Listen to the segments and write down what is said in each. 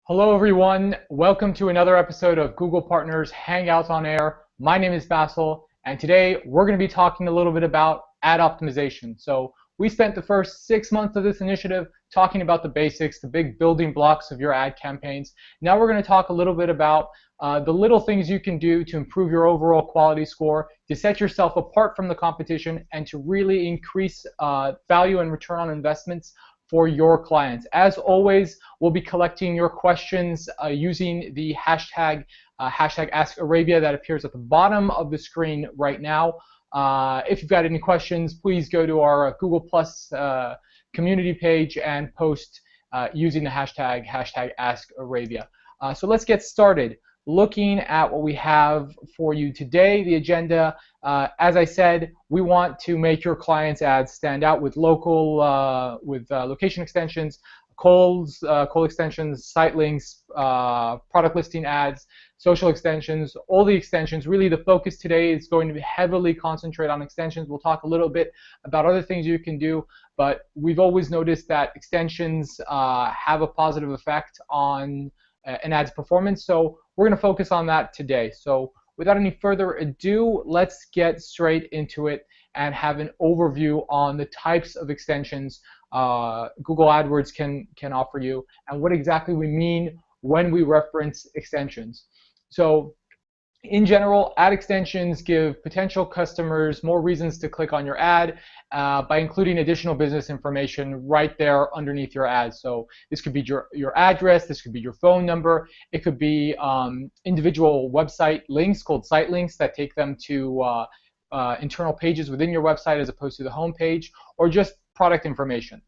Hello everyone, welcome to another episode of Google Partners Hangouts on Air. My name is Basil, and today we're going to be talking a little bit about ad optimization. So we spent the first 6 months of this initiative talking about the basics, the big building blocks of your ad campaigns. Now we're going to talk a little bit about the little things you can do to improve your overall quality score, to set yourself apart from the competition, and to really increase value and return on investments for your clients. As always, we'll be collecting your questions using the hashtag AskArabia that appears at the bottom of the screen right now. If you've got any questions, please go to our Google Plus community page and post using the hashtag AskArabia. So let's get started. Looking at what we have for you today, the agenda, as I said, we want to make your clients' ads stand out with location extensions, call extensions, site links, product listing ads, social extensions, all the extensions. Really, the focus today is going to be heavily concentrate on extensions. We'll talk a little bit about other things you can do, but we've always noticed that extensions have a positive effect on an ad's performance. So we're going to focus on that today. So without any further ado, let's get straight into it and have an overview on the types of extensions Google AdWords can offer you and what exactly we mean when we reference extensions. So in general, ad extensions give potential customers more reasons to click on your ad by including additional business information right there underneath your ad. So this could be your address, this could be your phone number, it could be individual website links called site links that take them to internal pages within your website as opposed to the home page, or just product information.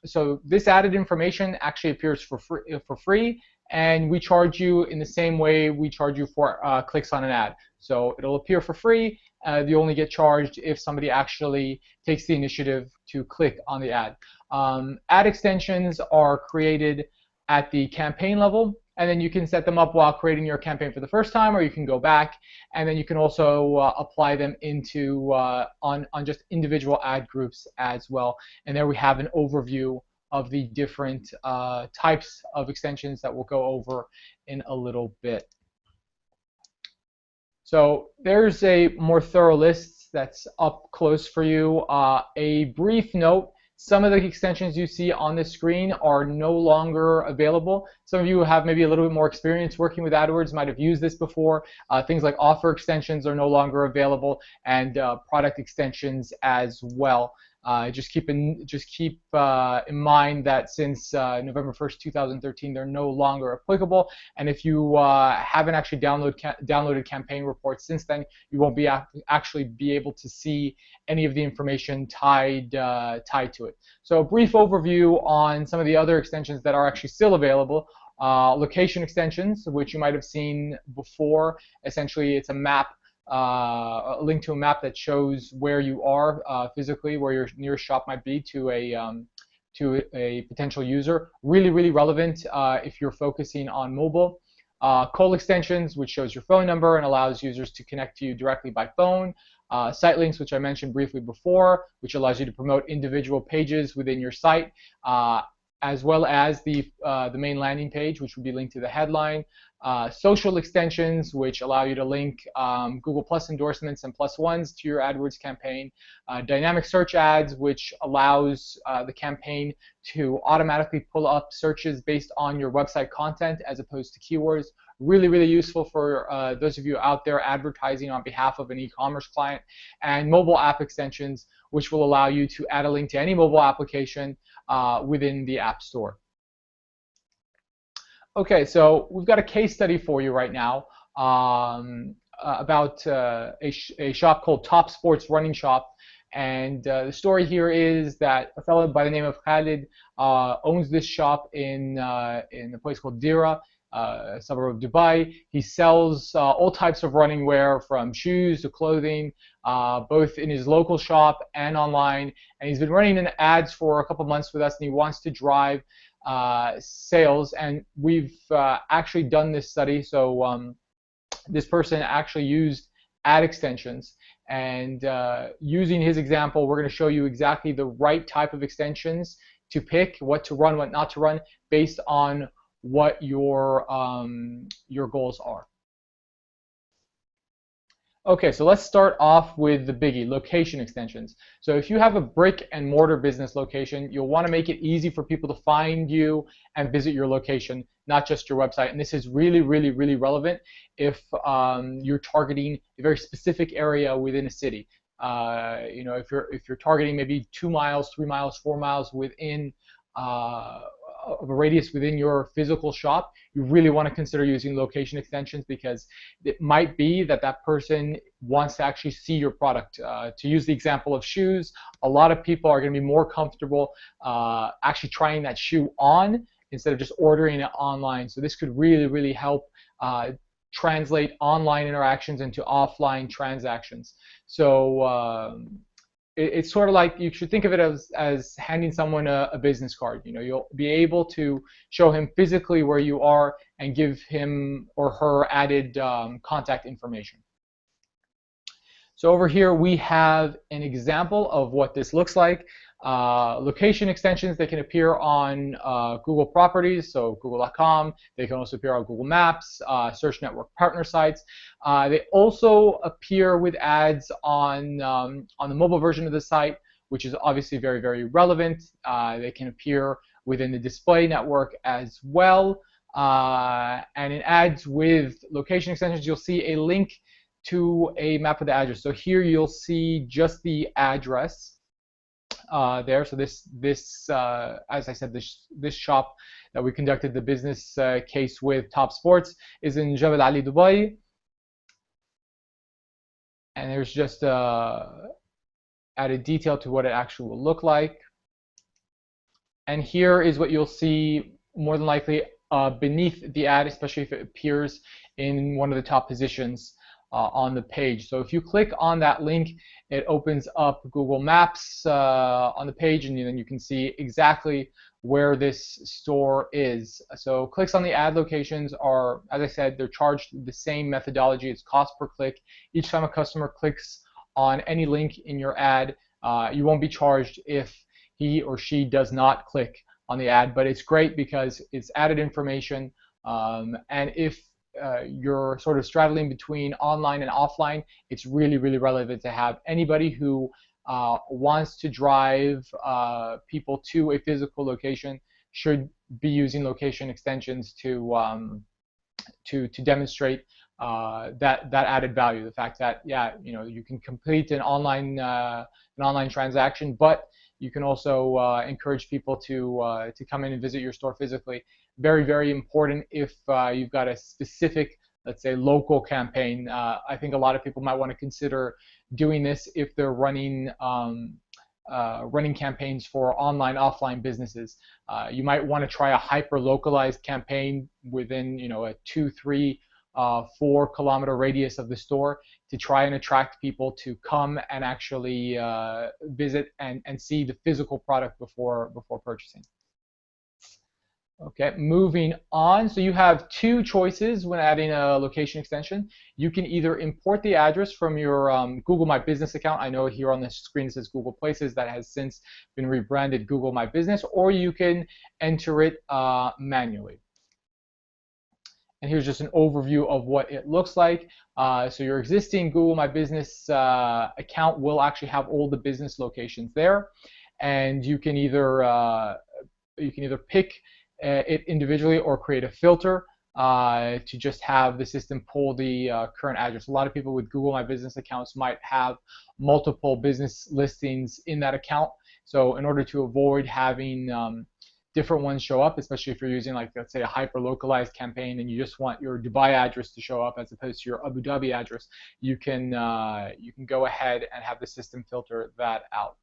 So this added information actually appears for free, and we charge you in the same way we charge you for clicks on an ad. So it'll appear for free. You only get charged if somebody actually takes the initiative to click on the ad. Ad extensions are created at the campaign level, and then you can set them up while creating your campaign for the first time, or you can go back, and then you can also apply them into on just individual ad groups as well. And there we have an overview of the different types of extensions that we'll go over in a little bit. So there's a more thorough list that's up close for you. A brief note, some of the extensions you see on the screen are no longer available. Some of you who have maybe a little bit more experience working with AdWords might have used this before. Things like offer extensions are no longer available, and product extensions as well. Just keep in mind that since November 1st, 2013, they're no longer applicable. And if you haven't actually downloaded campaign reports since then, you won't be actually be able to see any of the information tied to it. So a brief overview on some of the other extensions that are actually still available. Location extensions, which you might have seen before. Essentially, it's a map. A link to a map that shows where you are physically, where your nearest shop might be to a potential user. Really relevant if you're focusing on mobile. Call extensions, which shows your phone number and allows users to connect to you directly by phone. Site links, which I mentioned briefly before, which allows you to promote individual pages within your site, as well as the main landing page, which would be linked to the headline. Social extensions, which allow you to link Google Plus endorsements and plus ones to your AdWords campaign. Dynamic search ads, which allows the campaign to automatically pull up searches based on your website content as opposed to keywords. Really useful for those of you out there advertising on behalf of an e-commerce client. And mobile app extensions, which will allow you to add a link to any mobile application within the App Store. Okay, so we've got a case study for you right now about a shop called Top Sports Running Shop. And the story here is that a fellow by the name of Khalid owns this shop in a place called Dira, a suburb of Dubai. He sells all types of running wear, from shoes to clothing, both in his local shop and online. And he's been running ads for a couple months with us, and he wants to drive sales. And we've actually done this study. So this person actually used ad extensions, and using his example, we're going to show you exactly the right type of extensions to pick, what to run, what not to run, based on what your goals are. Okay, so let's start off with the biggie, location extensions. So if you have a brick and mortar business location, you'll want to make it easy for people to find you and visit your location, not just your website. And this is really, really, really relevant if you're targeting a very specific area within a city. If you're targeting maybe 2 miles, 3 miles, 4 miles within of a radius within your physical shop, you really want to consider using location extensions, because it might be that that person wants to actually see your product. To use the example of shoes, a lot of people are going to be more comfortable actually trying that shoe on instead of just ordering it online. So this could really, really help translate online interactions into offline transactions. So it's sort of like, you should think of it as handing someone a business card. You'll be able to show him physically where you are and give him or her added contact information. So over here we have an example of what this looks like. Location extensions, they can appear on Google properties, so google.com. They can also appear on Google Maps, search network partner sites. They also appear with ads on the mobile version of the site, which is obviously very, very relevant. They can appear within the display network as well. And in ads with location extensions, you'll see a link to a map of the address. So here you'll see just the address there. So this as I said, this shop that we conducted the business case with, Top Sports, is in Jebel Ali, Dubai. And there's just added detail to what it actually will look like. And here is what you'll see more than likely beneath the ad, especially if it appears in one of the top positions on the page. So if you click on that link, it opens up Google Maps on the page, and then you can see exactly where this store is. So clicks on the ad locations are, as I said, they're charged the same methodology. It's cost per click. Each time a customer clicks on any link in your ad, you won't be charged if he or she does not click on the ad. But it's great because it's added information, and if you're sort of straddling between online and offline, it's really, really relevant to have anybody who wants to drive people to a physical location should be using location extensions to demonstrate that added value. The fact that, yeah, you can complete an online transaction, but you can also encourage people to come in and visit your store physically. Very, very important if you've got a specific, let's say, local campaign. I think a lot of people might want to consider doing this if they're running campaigns for online, offline businesses. You might want to try a hyper-localized campaign within, a 2, 3, 4-kilometer radius of the store to try and attract people to come and actually visit and see the physical product before purchasing. Okay, moving on. So you have two choices when adding a location extension. You can either import the address from your Google My Business account. I know here on the screen it says Google Places. That has since been rebranded Google My Business, or you can enter it manually. And here's just an overview of what it looks like. So your existing Google My Business account will actually have all the business locations there, and you can either pick it individually or create a filter to just have the system pull the current address. A lot of people with Google My Business accounts might have multiple business listings in that account. So in order to avoid having different ones show up, especially if you're using, like, let's say, a hyper-localized campaign and you just want your Dubai address to show up as opposed to your Abu Dhabi address, you can go ahead and have the system filter that out.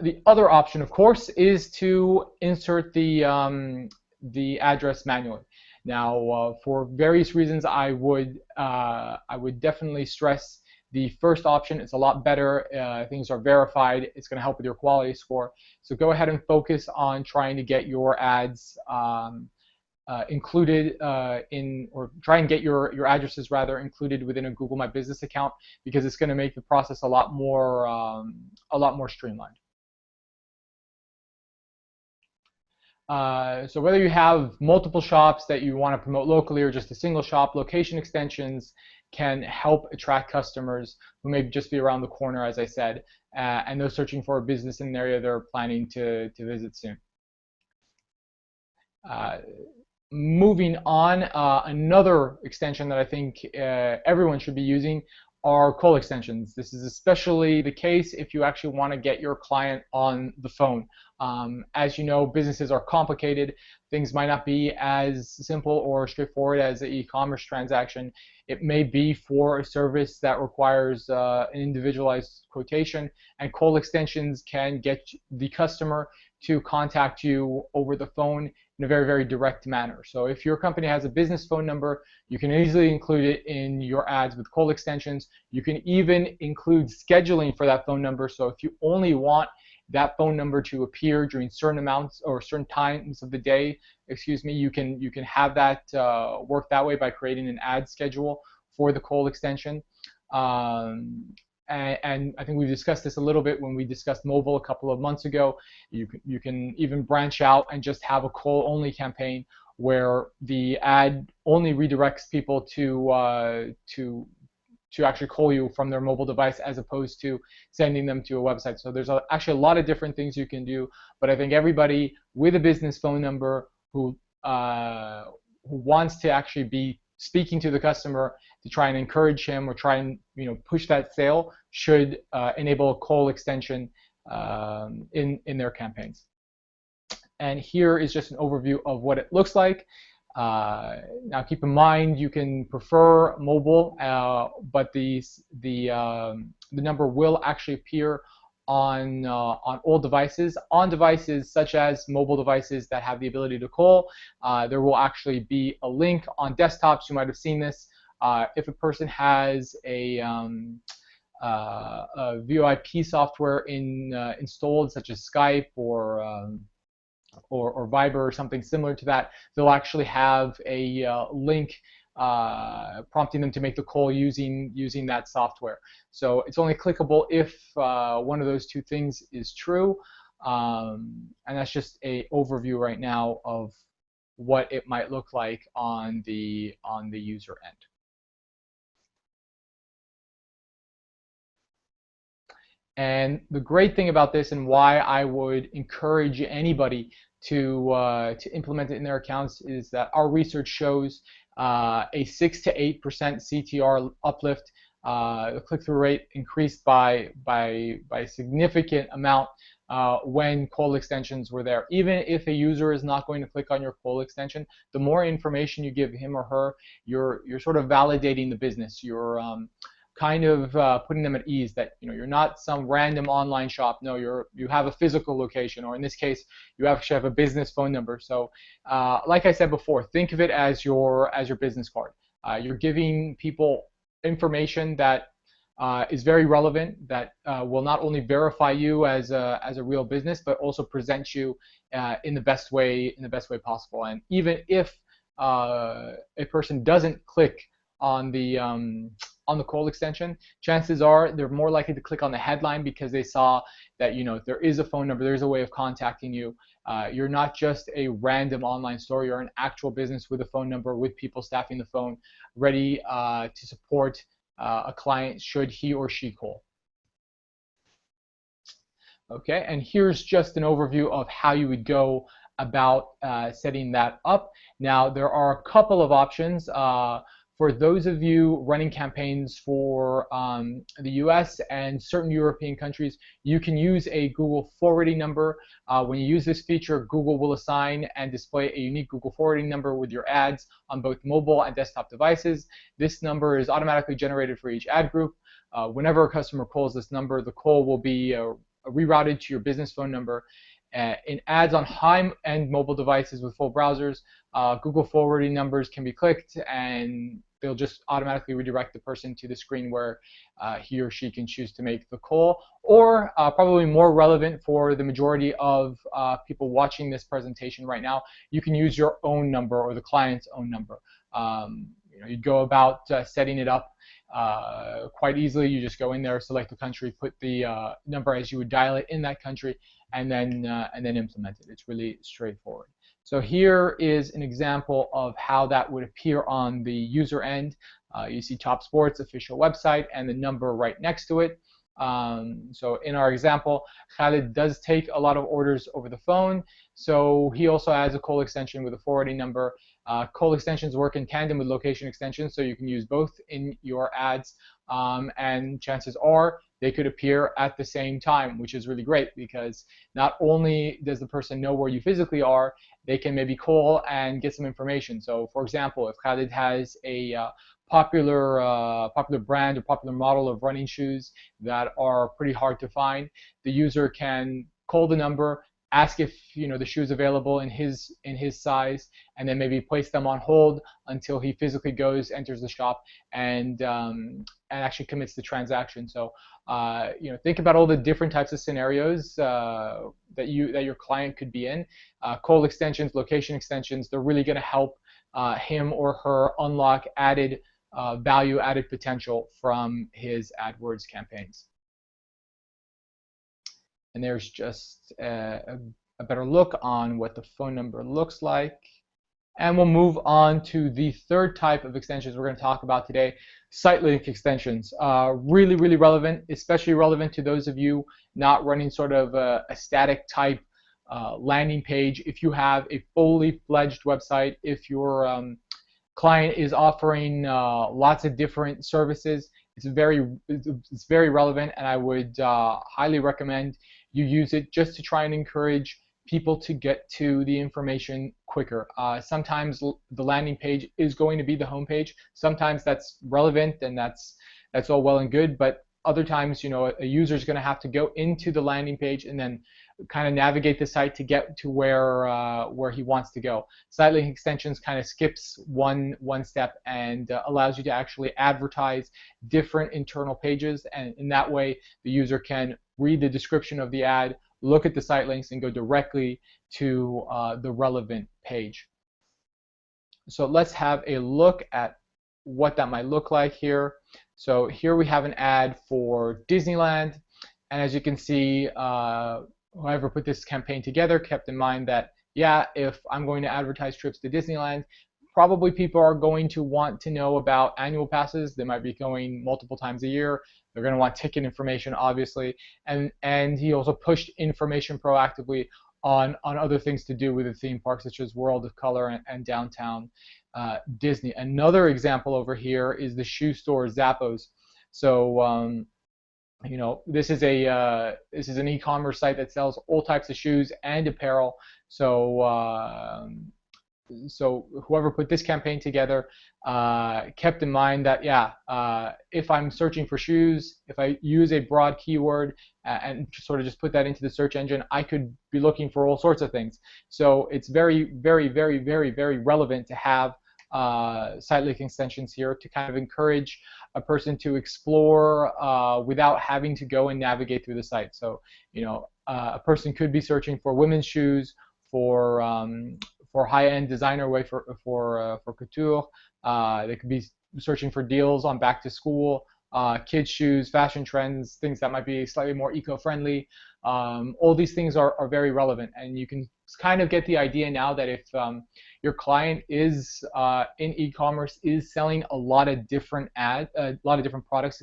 The other option, of course, is to insert the address manually. Now, for various reasons, I would definitely stress the first option. It's a lot better. Things are verified. It's going to help with your quality score. So go ahead and focus on trying to get your ads included or try and get your addresses rather included within a Google My Business account, because it's going to make the process a lot more streamlined. So whether you have multiple shops that you want to promote locally or just a single shop, location extensions can help attract customers who may just be around the corner, as I said, and those searching for a business in an area they're planning to visit soon. Uh, Moving on, another extension that I think everyone should be using are call extensions. This is especially the case if you actually want to get your client on the phone. As you know, businesses are complicated. Things might not be as simple or straightforward as an e-commerce transaction. It may be for a service that requires an individualized quotation, and call extensions can get the customer to contact you over the phone in a very, very direct manner. So if your company has a business phone number, you can easily include it in your ads with call extensions. You can even include scheduling for that phone number. So if you only want that phone number to appear during certain amounts or certain times of the day, you can have that work that way by creating an ad schedule for the call extension. And I think we discussed this a little bit when we discussed mobile a couple of months ago. You can even branch out and just have a call-only campaign where the ad only redirects people to actually call you from their mobile device as opposed to sending them to a website. So there's actually a lot of different things you can do, but I think everybody with a business phone number who wants to actually be speaking to the customer to try and encourage him or try and push that sale should enable a call extension in their campaigns. And here is just an overview of what it looks like. Now keep in mind you can prefer mobile, but the number will actually appear on all devices. On devices such as mobile devices that have the ability to call, there will actually be a link. On desktops, you might have seen this. If a person has a VoIP software installed, such as Skype or Viber or something similar to that, they'll actually have a link prompting them to make the call using that software. So it's only clickable if one of those two things is true, and that's just an overview right now of what it might look like on the user end. And the great thing about this, and why I would encourage anybody to implement it in their accounts, is that our research shows a 6 to 8% CTR uplift. The click-through rate increased by a significant amount when call extensions were there. Even if a user is not going to click on your call extension, the more information you give him or her, you're sort of validating the business. You're kind of putting them at ease that you're not some random online shop. No, you have a physical location, or in this case, you actually have a business phone number. So, like I said before, think of it as your business card. You're giving people information that is very relevant, that will not only verify you as a real business, but also present you in the best way possible. And even if a person doesn't click on the call extension, chances are they're more likely to click on the headline because they saw that there is a phone number, there's a way of contacting you. You're not just a random online store, you're an actual business with a phone number, with people staffing the phone, ready to support a client should he or she call. Okay, and here's just an overview of how you would go about setting that up. Now, there are a couple of options. For those of you running campaigns for the US and certain European countries, you can use a Google forwarding number. When you use this feature, Google will assign and display a unique Google forwarding number with your ads on both mobile and desktop devices. This number is automatically generated for each ad group. Whenever a customer calls this number, the call will be rerouted to your business phone number. In ads on high-end mobile devices with full browsers, Google forwarding numbers can be clicked and they'll just automatically redirect the person to the screen where he or she can choose to make the call. Or probably more relevant for the majority of people watching this presentation right now, you can use your own number or the client's own number. you go about setting it up quite easily. You just go in there, select the country, put the number as you would dial it in that country, and then implement it. It's really straightforward. So here is an example of how that would appear on the user end. You see Top Sports official website and the number right next to it. So in our example, Khalid does take a lot of orders over the phone, so he also has a call extension with a forwarding number. Call extensions work in tandem with location extensions, so you can use both in your ads, and chances are they could appear at the same time, which is really great because not only does the person know where you physically are, they can maybe call and get some information. So for example, if Khalid has a popular brand or popular model of running shoes that are pretty hard to find, the user can call the number, ask if the shoe is available in his size, and then maybe place them on hold until he physically goes, enters the shop, and actually commits the transaction. So think about all the different types of scenarios that your client could be in. Call extensions, location extensions, they're really going to help him or her unlock added value, added potential from his AdWords campaigns. And there's just a better look on what the phone number looks like. And we'll move on to the third type of extensions we're going to talk about today, Sitelink extensions. Really, really relevant, especially relevant to those of you not running sort of a static type landing page. If you have a fully fledged website, if your client is offering lots of different services, it's very relevant, and I would highly recommend you use it just to try and encourage people to get to the information quicker. Sometimes the landing page is going to be the home page. Sometimes that's relevant and that's all well and good, but other times, a user is going to have to go into the landing page and then kind of navigate the site to get to where he wants to go. Sitelink extensions kind of skips one step and allows you to actually advertise different internal pages, and in that way the user can read the description of the ad, look at the site links, and go directly to the relevant page. So let's have a look at what that might look like here. So here we have an ad for Disneyland, and as you can see, whoever put this campaign together kept in mind that, yeah, if I'm going to advertise trips to Disneyland, probably people are going to want to know about annual passes. They might be going multiple times a year. They're going to want ticket information, obviously, and he also pushed information proactively on other things to do with the theme park, such as World of Color and Downtown Disney. Another example over here is the shoe store Zappos. So this is an e-commerce site that sells all types of shoes and apparel. So whoever put this campaign together kept in mind that, if I'm searching for shoes, if I use a broad keyword and sort of just put that into the search engine, I could be looking for all sorts of things. So it's very, very, very, very, very relevant to have Sitelink extensions here to kind of encourage a person to explore without having to go and navigate through the site. So a person could be searching for women's shoes, for high-end designer wear, for couture. They could be searching for deals on back to school, kids shoes, fashion trends, things that might be slightly more eco-friendly. All these things are very relevant, and you can kind of get the idea now that if your client is in e-commerce, is selling a lot of different products,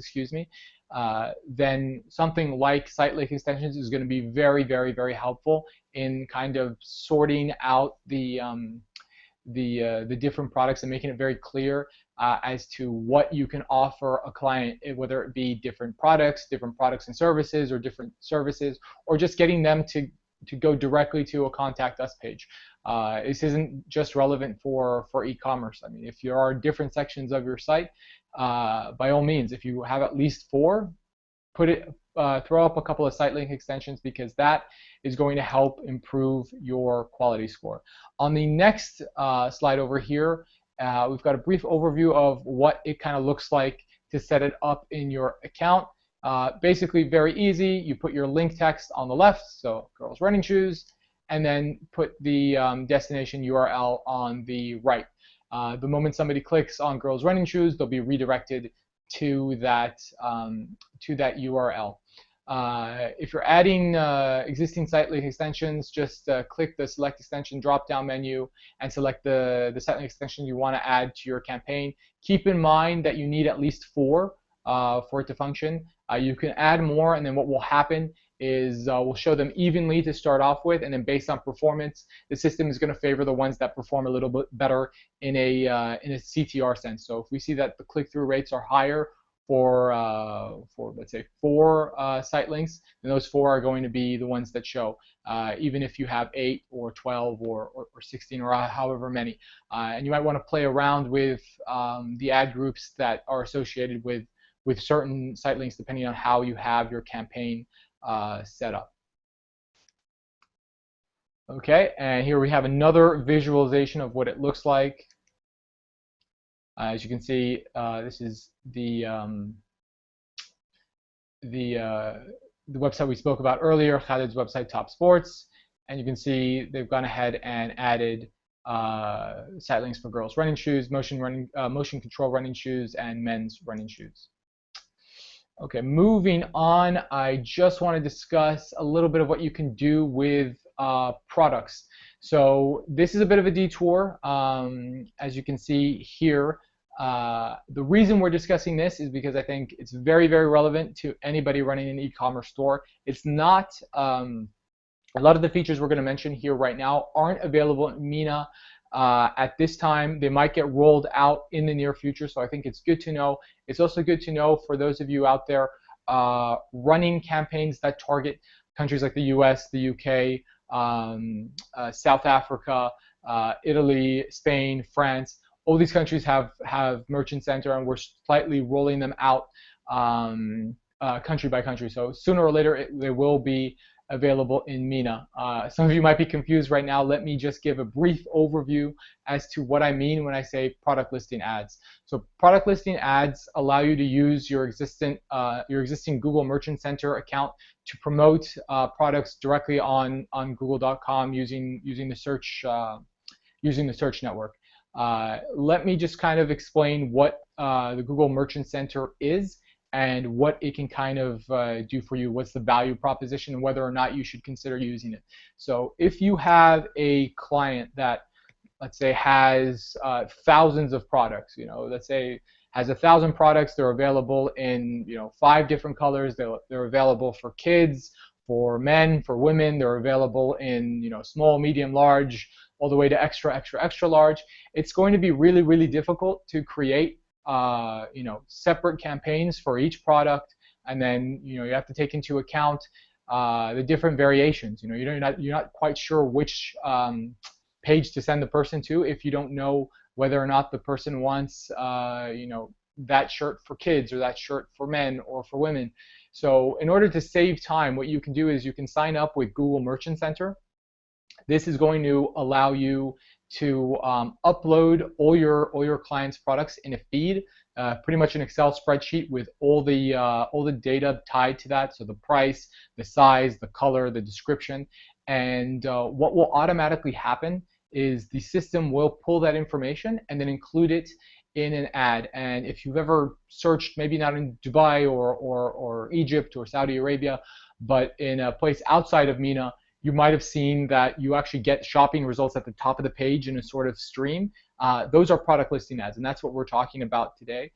then something like Sitelink extensions is going to be very, very, very helpful in kind of sorting out the different products and making it very clear as to what you can offer a client, whether it be different products and services, or different services, or just getting them to go directly to a contact us page. This isn't just relevant for e-commerce. I mean, if there are different sections of your site, by all means, if you have at least 4, throw up a couple of Sitelink extensions, because that is going to help improve your quality score. On the next slide over here, we've got a brief overview of what it kind of looks like to set it up in your account. Basically very easy. You put your link text on the left, so girls running shoes, and then put the destination URL on the right. The moment somebody clicks on girls running shoes, they'll be redirected to that URL. If you're adding existing Sitelink extensions, just click the Select Extension drop-down menu and select the Sitelink extension you want to add to your campaign. Keep in mind that you need at least 4 for it to function. You can add more, and then what will happen is we'll show them evenly to start off with, and then based on performance, the system is going to favor the ones that perform a little bit better in a CTR sense. So if we see that the click-through rates are higher for let's say 4 site links, then those 4 are going to be the ones that show, even if you have 8 or 12 or 16 or however many. And you might want to play around with the ad groups that are associated with certain site links depending on how you have your campaign set up. Okay, and here we have another visualization of what it looks like. As you can see, this is the website we spoke about earlier, Khalid's website, Top Sports, and you can see they've gone ahead and added site links for girls' running shoes, motion control running shoes, and men's running shoes. Okay, moving on, I just want to discuss a little bit of what you can do with products. So this is a bit of a detour, as you can see here. The reason we're discussing this is because I think it's very, very relevant to anybody running an e-commerce store. It's not, a lot of the features we're going to mention here right now aren't available in MENA at this time. They might get rolled out in the near future, so I think it's good to know. It's also good to know for those of you out there running campaigns that target countries like the US, the UK, South Africa, Italy, Spain, France. All these countries have Merchant Center, and we're slightly rolling them out country by country. So sooner or later, they will be available in MENA. Some of you might be confused right now. Let me just give a brief overview as to what I mean when I say product listing ads. So product listing ads allow you to use your existing Google Merchant Center account to promote products directly on Google.com using the search network. Let me just kind of explain what the Google Merchant Center is and what it can kind of do for you, what's the value proposition, and whether or not you should consider using it. So if you have a client that, let's say, has thousands of products, let's say has 1,000 products, they're available in 5 different colors, they're available for kids, for men, for women, they're available in small, medium, large, all the way to extra, extra, extra large. It's going to be really, really difficult to create separate campaigns for each product, and then you have to take into account the different variations. You're not quite sure which page to send the person to if you don't know whether or not the person wants that shirt for kids or that shirt for men or for women. So in order to save time, what you can do is you can sign up with Google Merchant Center. This is going to allow you to upload all your clients' products in a feed, pretty much an Excel spreadsheet with all the data tied to that. So the price, the size, the color, the description, and what will automatically happen is the system will pull that information and then include it in an ad. And if you've ever searched, maybe not in Dubai or Egypt or Saudi Arabia, but in a place outside of MENA, you might have seen that you actually get shopping results at the top of the page in a sort of stream. Those are product listing ads, and that's what we're talking about today.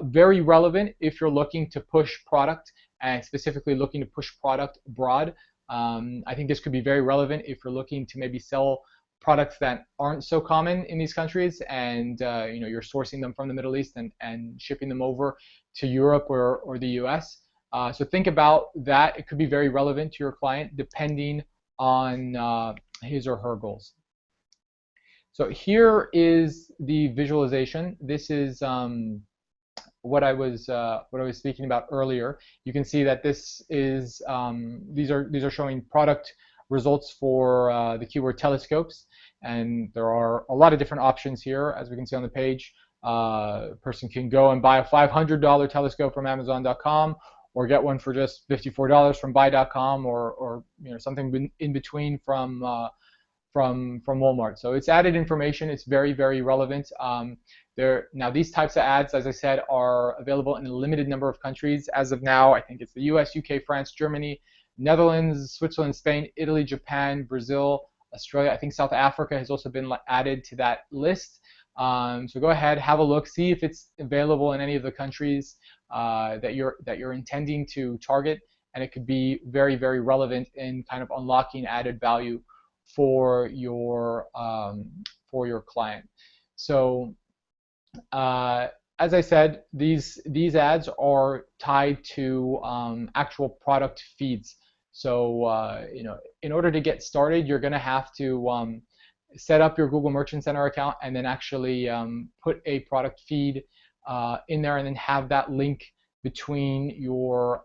Very relevant if you're looking to push product, and specifically looking to push product abroad. I think this could be very relevant if you're looking to maybe sell products that aren't so common in these countries, and you're sourcing them from the Middle East and shipping them over to Europe or the US. So think about that. It could be very relevant to your client depending on his or her goals. So here is the visualization. This is what I was speaking about earlier. You can see that this is these are showing product results for the keyword telescopes, and there are a lot of different options here, as we can see on the page. A person can go and buy a $500 telescope from Amazon.com, or get one for just $54 from Buy.com, or something in between from from Walmart. So it's added information. It's very, very relevant. Now these types of ads, as I said, are available in a limited number of countries. As of now, I think it's the US, UK, France, Germany, Netherlands, Switzerland, Spain, Italy, Japan, Brazil, Australia. I think South Africa has also been added to that list. So go ahead, have a look, see if it's available in any of the countries that you're intending to target, and it could be very, very relevant in kind of unlocking added value for your client. So as I said, these ads are tied to actual product feeds. So in order to get started, you're going to have to set up your Google Merchant Center account and then actually put a product feed in there, and then have that link between your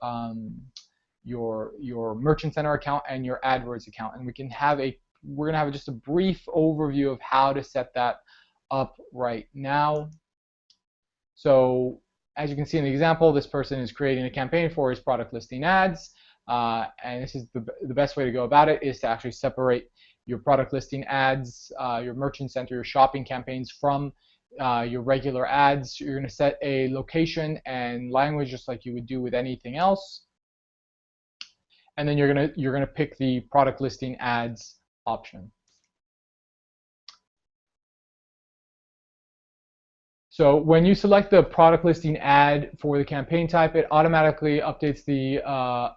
Merchant Center account and your AdWords account. And we're gonna have just a brief overview of how to set that up right now. So as you can see in the example, this person is creating a campaign for his product listing ads, and this is the best way to go about it is to actually separate your product listing ads, your Merchant Center, your shopping campaigns from your regular ads. You're going to set a location and language just like you would do with anything else, and then you're gonna pick the product listing ads option. So when you select the product listing ad for the campaign type, it automatically updates the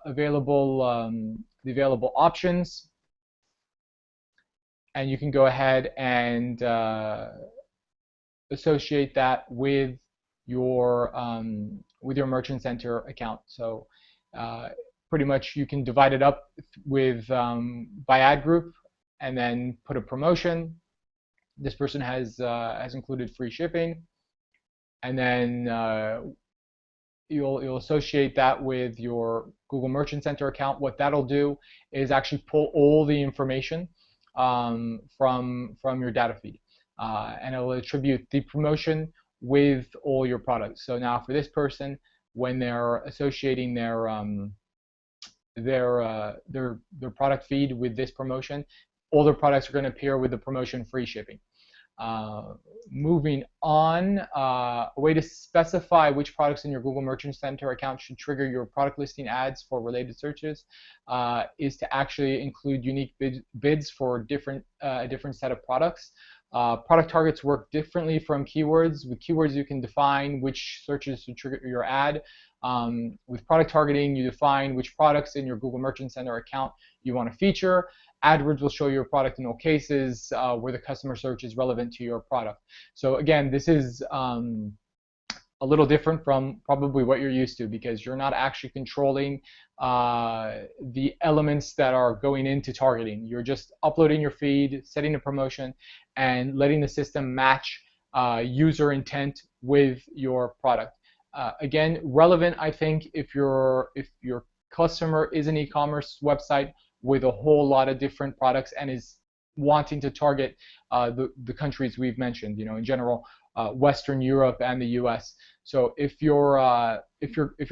available options, and you can go ahead and associate that with your Merchant Center account. So pretty much you can divide it up with by ad group, and then put a promotion. This person has included free shipping, and then you'll associate that with your Google Merchant Center account. What that'll do is actually pull all the information from your data feed, and it'll attribute the promotion with all your products. So now for this person, when they're associating their product feed with this promotion, all their products are going to appear with the promotion free shipping. Moving on, a way to specify which products in your Google Merchant Center account should trigger your product listing ads for related searches is to actually include unique bids for a different set of products. Product targets work differently from keywords. With keywords, you can define which searches to trigger your ad. With product targeting, you define which products in your Google Merchant Center account you want to feature. AdWords will show your product in all cases where the customer search is relevant to your product. So again, this is a little different from probably what you're used to, because you're not actually controlling the elements that are going into targeting. You're just uploading your feed, setting a promotion, and letting the system match user intent with your product. Again, relevant, I think, if your customer is an e-commerce website with a whole lot of different products and is wanting to target the countries we've mentioned, in general, Western Europe and the US. So if you're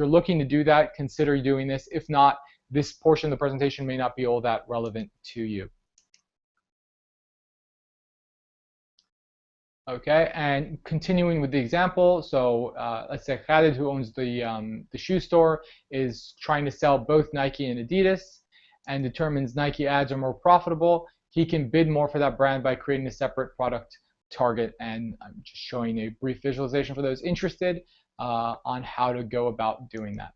looking to do that, consider doing this. If not, this portion of the presentation may not be all that relevant to you. Okay, and continuing with the example, so let's say Khalid, who owns the shoe store, is trying to sell both Nike and Adidas, and determines Nike ads are more profitable. He can bid more for that brand by creating a separate product target, and I'm just showing a brief visualization for those interested on how to go about doing that.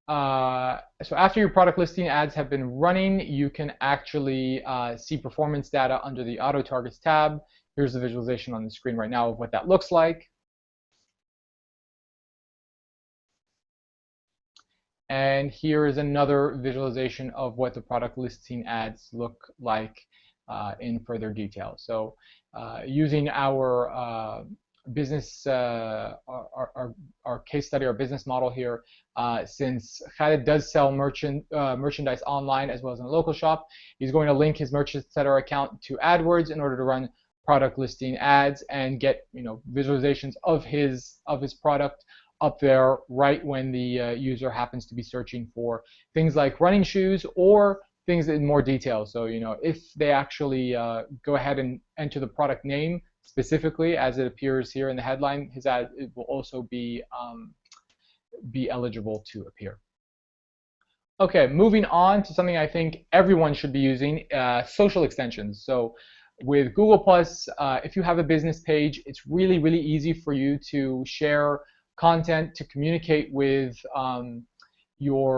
So after your product listing ads have been running, you can actually see performance data under the Auto Targets tab. Here's the visualization on the screen right now of what that looks like. And here is another visualization of what the product listing ads look like in further detail. So using our business, our case study, our business model here, since Khaled does sell merchandise online as well as in a local shop, he's going to link his Merchant Center account to AdWords in order to run product listing ads and get visualizations of his product up there right when the user happens to be searching for things like running shoes or things in more detail. So, if they actually go ahead and enter the product name specifically as it appears here in the headline, his ad it will also be eligible to appear. Okay, moving on to something I think everyone should be using, social extensions. So with Google Plus, if you have a business page, it's really, really easy for you to share content, to communicate with your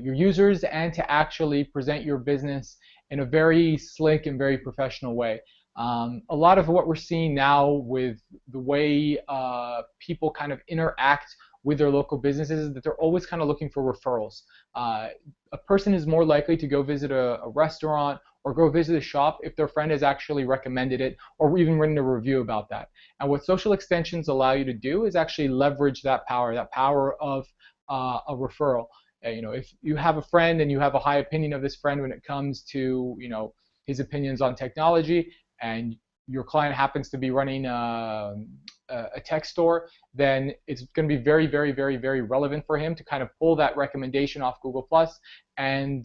users, and to actually present your business in a very slick and very professional way. A lot of what we're seeing now with the way people kind of interact with their local businesses is that they're always kind of looking for referrals. A person is more likely to go visit a restaurant or go visit a shop if their friend has actually recommended it or even written a review about that. And what social extensions allow you to do is actually leverage that power of a referral. If you have a friend and you have a high opinion of this friend when it comes to his opinions on technology, and your client happens to be running a tech store, then it's going to be very, very, very, very relevant for him to kind of pull that recommendation off Google Plus and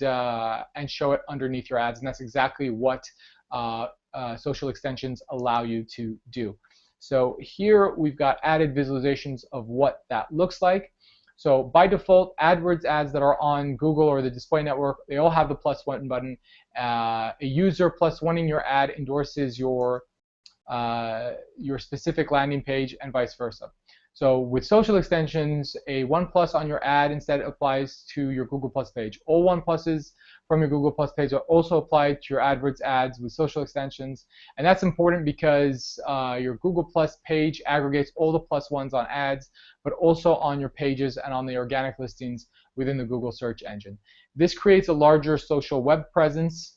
show it underneath your ads. And that's exactly what social extensions allow you to do. So here we've got added visualizations of what that looks like. So by default, AdWords ads that are on Google or the display network, they all have the +1 button. A user +1ing your ad endorses your specific landing page and vice versa. So with social extensions, a 1+ on your ad instead applies to your Google Plus page. All 1+s from your Google Plus page are also applied to your AdWords ads with social extensions. And that's important because your Google Plus page aggregates all the +1s on ads, but also on your pages and on the organic listings within the Google search engine. This creates a larger social web presence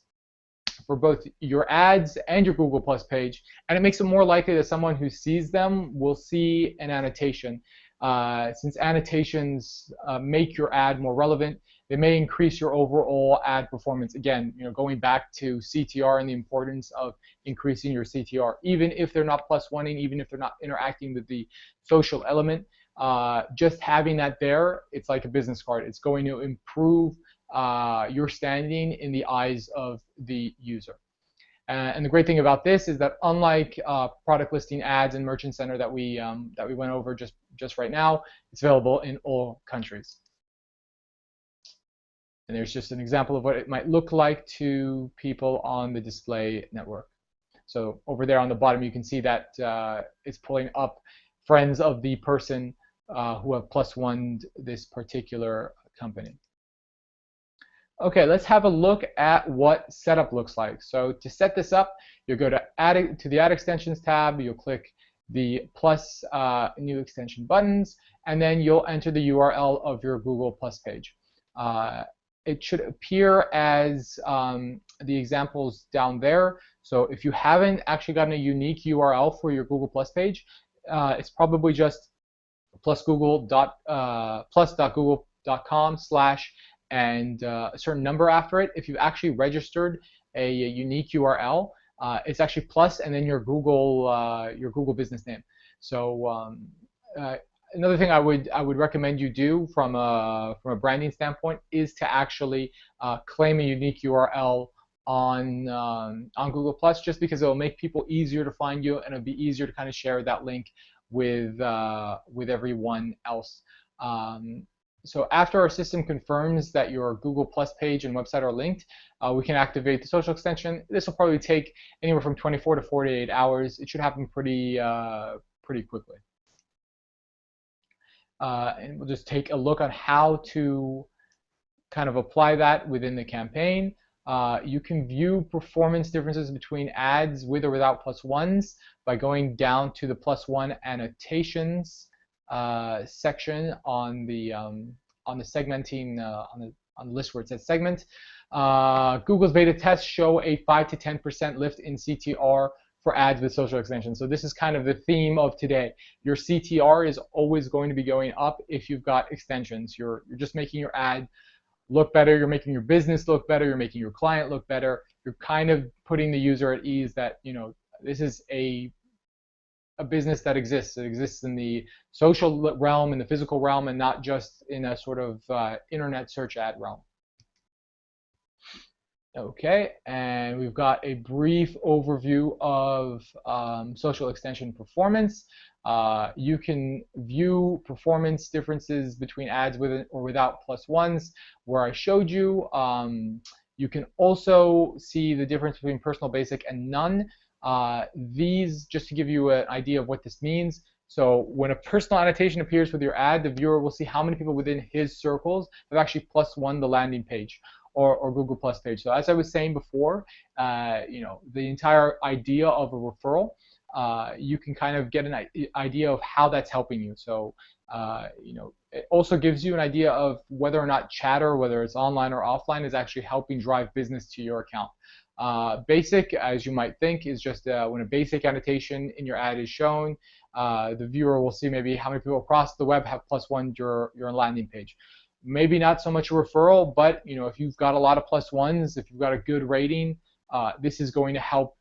for both your ads and your Google Plus page, and it makes it more likely that someone who sees them will see an annotation. Since annotations make your ad more relevant, they may increase your overall ad performance. Again, going back to CTR and the importance of increasing your CTR, even if they're not +1ing, even if they're not interacting with the social element, just having that there, it's like a business card. It's going to improve your standing in the eyes of the user. And the great thing about this is that unlike product listing ads and Merchant Center that we went over just right now, it's available in all countries. And there's just an example of what it might look like to people on the display network. So over there on the bottom, you can see that it's pulling up friends of the person who have +1'd this particular company. Okay, let's have a look at what setup looks like. So to set this up, you'll go to the Add Extensions tab, you'll click the plus new extension buttons, and then you'll enter the URL of your Google Plus page. It should appear as the examples down there. So if you haven't actually gotten a unique URL for your Google Plus page, it's probably just plus.google.com/ and a certain number after it. If you actually registered a unique URL, it's actually plus and then your Google business name. So another thing I would recommend you do from a branding standpoint is to actually claim a unique URL on Google Plus, just because it will make people easier to find you and it'll be easier to kind of share that link with everyone else. So after our system confirms that your Google Plus page and website are linked, we can activate the social extension. This will probably take anywhere from 24 to 48 hours. It should happen pretty quickly. And we'll just take a look on how to kind of apply that within the campaign. You can view performance differences between ads with or without +1s by going down to the +1 annotations section on the segmenting on the list where it says segment. Google's beta tests show a 5 to 10% lift in CTR for ads with social extensions. So this is kind of the theme of today. Your CTR is always going to be going up if you've got extensions. You're just making your ad look better. You're making your business look better. You're making your client look better. You're kind of putting the user at ease that this is a a business that exists. It exists in the social realm, in the physical realm, and not just in a sort of internet search ad realm. Okay, and we've got a brief overview of social extension performance. You can view performance differences between ads with or without +1s, where I showed you. You can also see the difference between personal, basic, and none. These, just to give you an idea of what this means. So when a personal annotation appears with your ad, the viewer will see how many people within his circles have actually +1 the landing page or Google Plus page. So as I was saying before, the entire idea of a referral, you can kind of get an idea of how that's helping you. So it also gives you an idea of whether or not chatter, whether it's online or offline, is actually helping drive business to your account. Basic, as you might think, is just when a basic annotation in your ad is shown, the viewer will see maybe how many people across the web have +1 your landing page. Maybe not so much a referral, but if you've got a lot of +1s, if you've got a good rating, this is going to help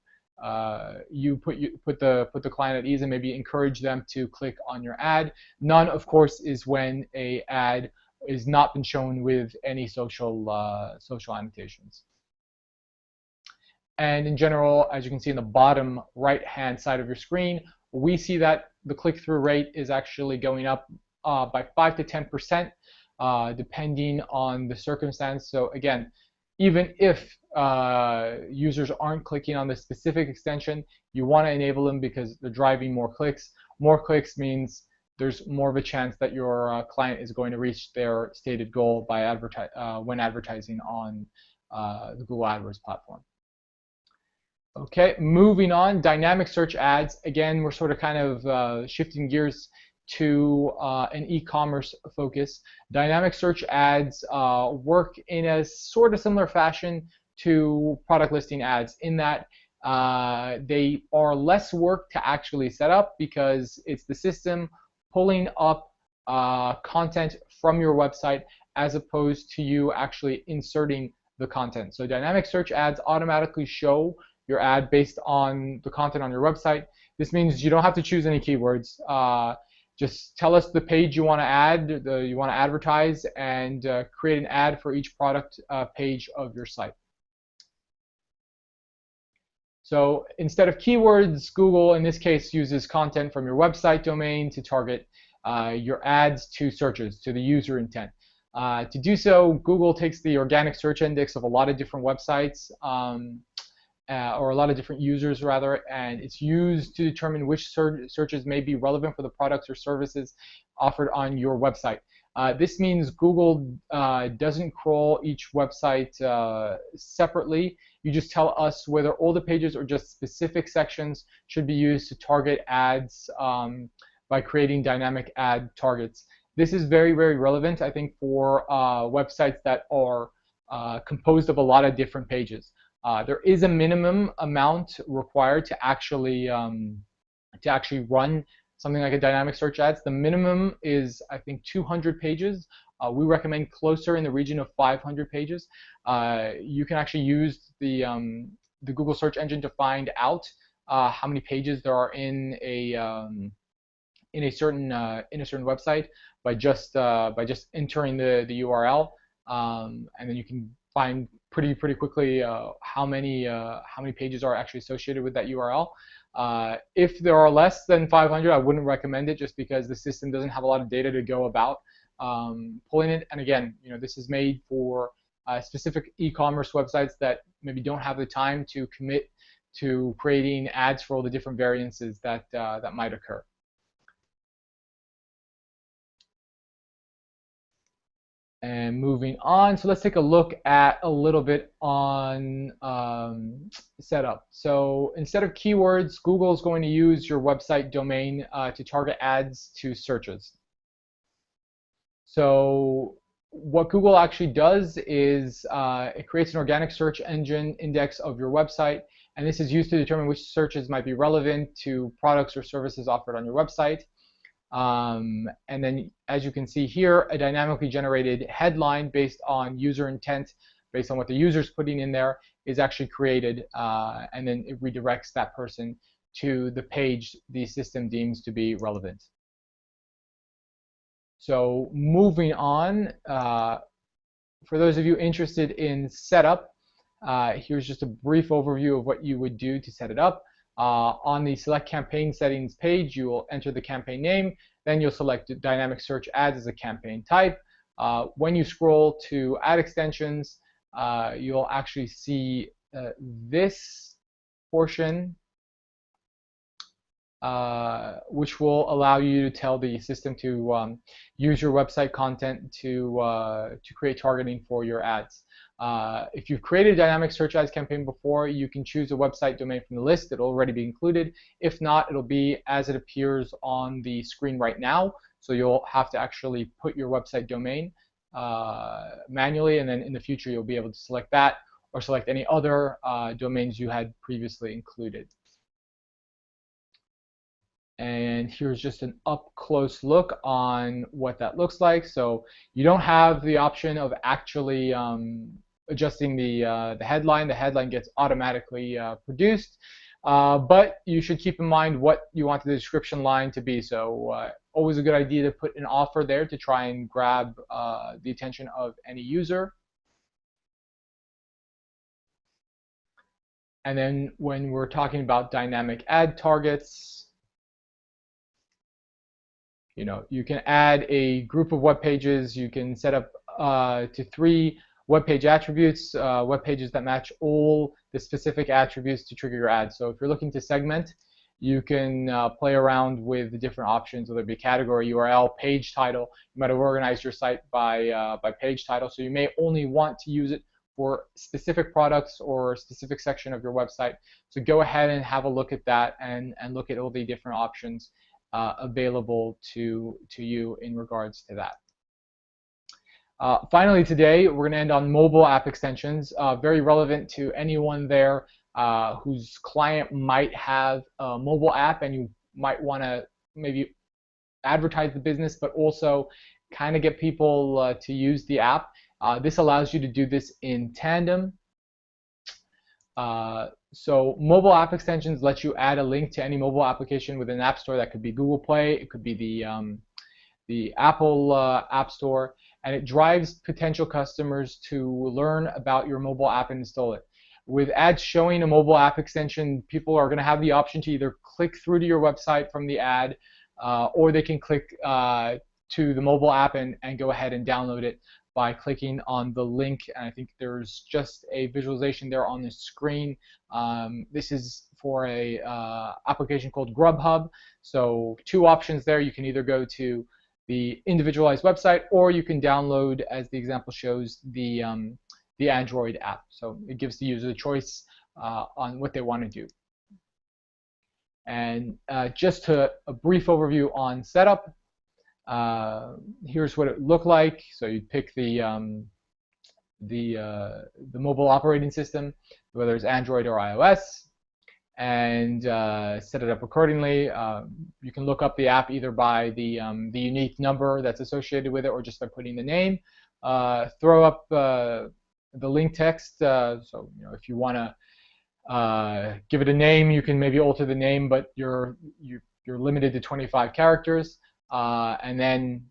you put the client at ease and maybe encourage them to click on your ad. None, of course, is when a ad is not been shown with any social annotations. And in general, as you can see in the bottom right-hand side of your screen, we see that the click-through rate is actually going up by 5 to 10%. Depending on the circumstance. So again, even if users aren't clicking on the specific extension, you want to enable them because they're driving more clicks. More clicks means there's more of a chance that your client is going to reach their stated goal by when advertising on the Google AdWords platform. Okay, moving on, dynamic search ads. Again, we're sort of kind of shifting gears to an e-commerce focus. Dynamic search ads work in a sort of similar fashion to product listing ads in that they are less work to actually set up because it's the system pulling up content from your website as opposed to you actually inserting the content. So dynamic search ads automatically show your ad based on the content on your website. This means you don't have to choose any keywords. Just tell us the page you want to add, you want to advertise, and create an ad for each product page of your site. So instead of keywords, Google in this case uses content from your website domain to target your ads to searches, to the user intent. To do so, Google takes the organic search index of a lot of different websites, or a lot of different users rather, and it's used to determine which searches may be relevant for the products or services offered on your website. This means Google doesn't crawl each website separately. You just tell us whether all the pages or just specific sections should be used to target ads by creating dynamic ad targets. This is very, very relevant, I think, for websites that are composed of a lot of different pages. There is a minimum amount required to actually run something like a dynamic search ads. The minimum is, I think, 200 pages. We recommend closer in the region of 500 pages. You can actually use the Google search engine to find out how many pages there are in a certain website by just entering the URL, and then you can find pretty quickly how many pages are actually associated with that URL. If there are less than 500, I wouldn't recommend it just because the system doesn't have a lot of data to go about pulling it. And again, this is made for specific e-commerce websites that maybe don't have the time to commit to creating ads for all the different variances that might occur. And moving on, so let's take a look at a little bit on setup. So instead of keywords, Google is going to use your website domain to target ads to searches. So what Google actually does is it creates an organic search engine index of your website, and this is used to determine which searches might be relevant to products or services offered on your website. And then, as you can see here, a dynamically generated headline based on user intent, based on what the user's putting in there, is actually created, and then it redirects that person to the page the system deems to be relevant. So moving on, for those of you interested in setup, here's just a brief overview of what you would do to set it up. On the Select Campaign Settings page, you will enter the campaign name, then you'll select Dynamic Search Ads as a campaign type. When you scroll to Ad Extensions, you'll actually see this portion, which will allow you to tell the system to use your website content to create targeting for your ads. If you've created a dynamic search ads campaign before, you can choose a website domain from the list. It'll already be included. If not, it'll be as it appears on the screen right now. So you'll have to actually put your website domain manually, and then in the future you'll be able to select that or select any other domains you had previously included. And here's just an up-close look on what that looks like. So you don't have the option of actually adjusting the headline. The headline gets automatically produced, but you should keep in mind what you want the description line to be. So always a good idea to put an offer there to try and grab the attention of any user. And then when we're talking about dynamic ad targets, you can add a group of web pages. You can set up to 3 web page attributes, web pages that match all the specific attributes to trigger your ad. So if you're looking to segment, you can play around with the different options, whether it be category, URL, page title. You might have organized your site by page title, so you may only want to use it for specific products or a specific section of your website. So go ahead and have a look at that and look at all the different options available to you in regards to that. Finally today, we're going to end on mobile app extensions, very relevant to anyone there whose client might have a mobile app, and you might want to maybe advertise the business, but also kind of get people to use the app. This allows you to do this in tandem. So mobile app extensions let you add a link to any mobile application within an app store. That could be Google Play, it could be the Apple App Store, and it drives potential customers to learn about your mobile app and install it. With ads showing a mobile app extension, people are going to have the option to either click through to your website from the ad, or they can click to the mobile app and go ahead and download it by clicking on the link. And I think there's just a visualization there on the screen. This is for a application called Grubhub. So 2 options there. You can either go to the individualized website, or you can download, as the example shows, the Android app. So it gives the user the choice on what they want to do. And just a brief overview on setup. Here's what it looked like. So you pick the mobile operating system, whether it's Android or iOS, and set it up accordingly. You can look up the app either by the unique number that's associated with it, or just by putting the name. Throw up the link text. So if you want to give it a name, you can maybe alter the name, but you're limited to 25 characters. And then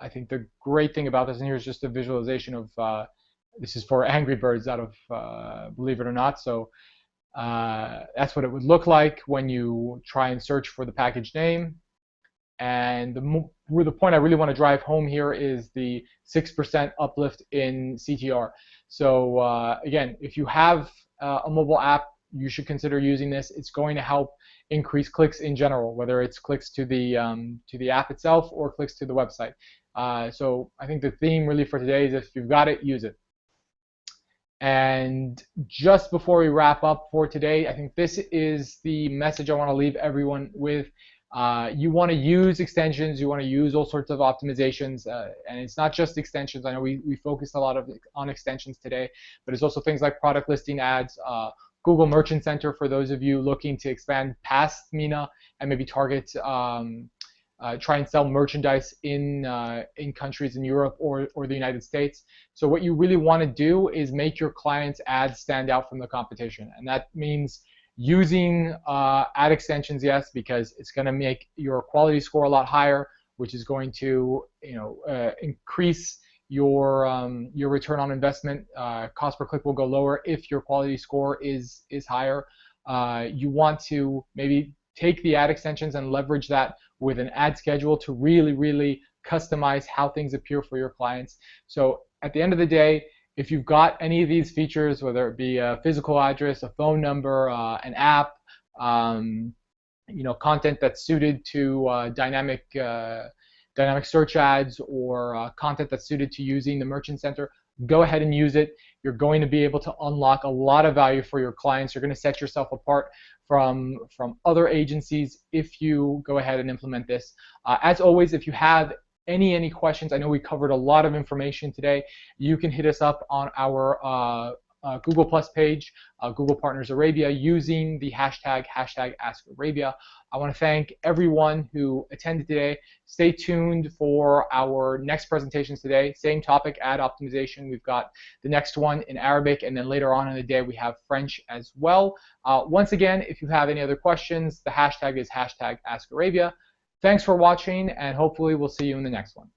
I think the great thing about this, and here's just a visualization of, this is for Angry Birds out of Believe It or Not. So that's what it would look like when you try and search for the package name. And the point I really want to drive home here is the 6% uplift in CTR. So again, if you have a mobile app, you should consider using this. It's going to help increase clicks in general, whether it's clicks to the app itself or clicks to the website. So I think the theme really for today is, if you've got it, use it. And just before we wrap up for today, I think this is the message I want to leave everyone with. You want to use extensions, you want to use all sorts of optimizations, and it's not just extensions. I know we focused a lot on extensions today, but it's also things like product listing ads, Google Merchant Center for those of you looking to expand past MENA and maybe target, try and sell merchandise in countries in Europe or the United States. So what you really want to do is make your clients' ads stand out from the competition, and that means using ad extensions, yes, because it's going to make your quality score a lot higher, which is going to increase your return on investment. Cost per click will go lower if your quality score is higher. You want to maybe take the ad extensions and leverage that with an ad schedule to really customize how things appear for your clients. So at the end of the day, if you've got any of these features, whether it be a physical address, a phone number, an app, content that's suited to dynamic search ads, or content that's suited to using the Merchant Center, go ahead and use it. You're going to be able to unlock a lot of value for your clients. You're going to set yourself apart from other agencies if you go ahead and implement this. As always, if you have any questions, I know we covered a lot of information today, you can hit us up on our Google Plus page, Google Partners Arabia, using the hashtag #AskArabia. I want to thank everyone who attended today. Stay tuned for our next presentations today. Same topic, ad optimization. We've got the next one in Arabic, and then later on in the day we have French as well. Once again, if you have any other questions, the hashtag is #AskArabia. Thanks for watching, and hopefully we'll see you in the next one.